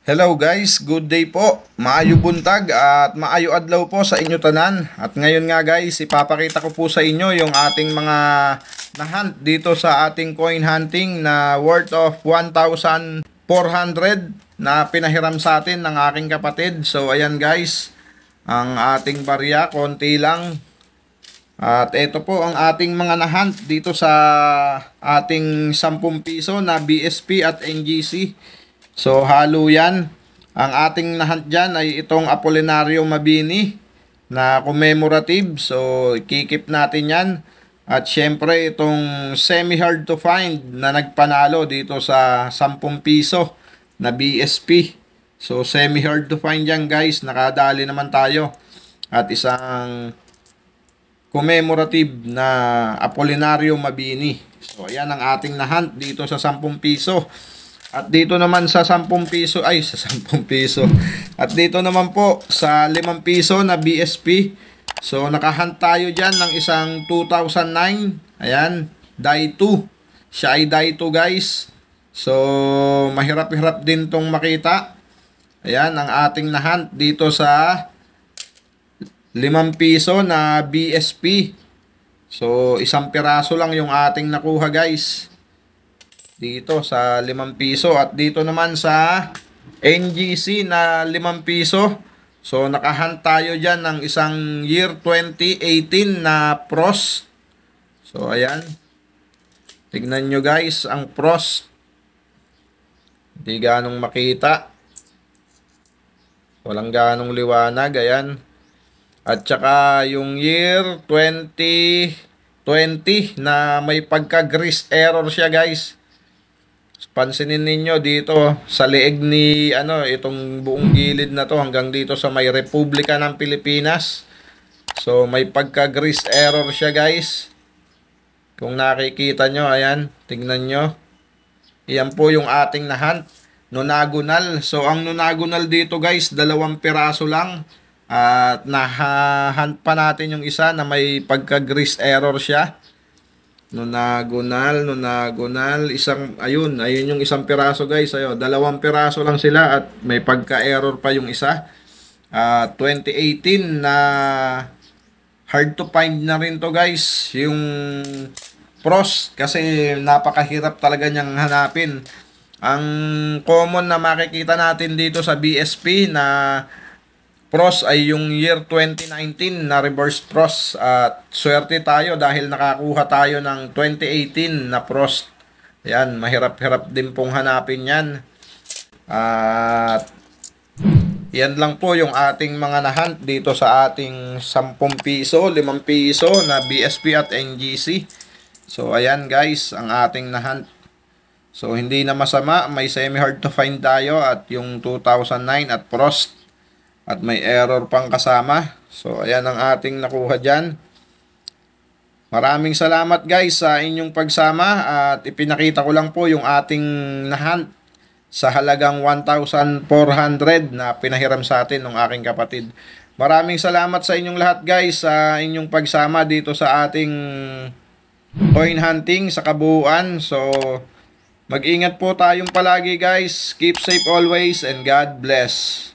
Hello guys, good day po. Maayo buntag at maayo adlaw po sa inyo tanan. At ngayon nga guys, ipapakita ko po sa inyo yung ating mga na-hunt dito sa ating coin hunting na worth of 1,400 na pinahiram sa atin ng aking kapatid. So ayan guys, ang ating barya, konti lang. At ito po ang ating mga na-hunt dito sa ating 10 piso na BSP at NGC. So halo yan. Ang ating nahunt dyan ay itong Apolinario Mabini na commemorative. So ikikip natin yan. At syempre itong semi hard to find na nagpanalo dito sa 10 piso na BSP. So semi hard to find yan guys. Nakadali naman tayo. At isang commemorative na Apolinario Mabini. So ayan ang ating nahunt dito sa 10 piso. At dito naman sa 10 piso, ay sa 10 piso. At dito naman po sa 5 piso na BSP. So nakahunt tayo dyan ng isang 2009. Ayan, die 2. Siya ay die 2 guys. So mahirap-hirap din tong makita. Ayan ang ating nahunt dito sa 5 piso na BSP. So isang piraso lang yung ating nakuha guys dito sa 5 piso. At dito naman sa NGC na 5 piso. So nakahunt tayo dyan ng isang year 2018 na Frost. So ayan, tignan nyo guys ang Frost. Hindi ganong makita, walang ganong liwanag. Ayan. At saka yung year 2020 na may pagka grease error siya guys. Pansinin ninyo dito sa leeg ni itong buong gilid na to hanggang dito sa may Republika ng Pilipinas. So may pagka grease error siya guys. Kung nakikita nyo, ayan, tignan nyo. Iyan po yung ating nahunt, nonagonal. So ang nonagonal dito guys, 2 piraso lang. At nahunt pa natin yung isa na may pagka grease error siya. Nonagonal, isang, ayun yung isang piraso guys. Ayun, 2 piraso lang sila at may pagka-error pa yung isa. 2018 na hard to find na rin to guys, yung Frost, kasi napakahirap talaga niyang hanapin. Ang common na makikita natin dito sa BSP na Frost ay yung year 2019 na reverse Frost. At swerte tayo dahil nakakuha tayo ng 2018 na Frost. Yan, mahirap-hirap din pong hanapin yan. At yan lang po yung ating mga nahunt dito sa ating 10 piso, 5 piso na BSP at NGC. So ayan guys, ang ating nahunt. So hindi na masama, may semi hard to find tayo at yung 2009 at Frost. At may error pang kasama. So ayan ang ating nakuha dyan. Maraming salamat guys sa inyong pagsama. At ipinakita ko lang po yung ating nahunt sa halagang 1,400 na pinahiram sa atin ng aking kapatid. Maraming salamat sa inyong lahat guys sa inyong pagsama dito sa ating coin hunting sa kabuuan. So mag-ingat po tayong palagi guys. Keep safe always and God bless.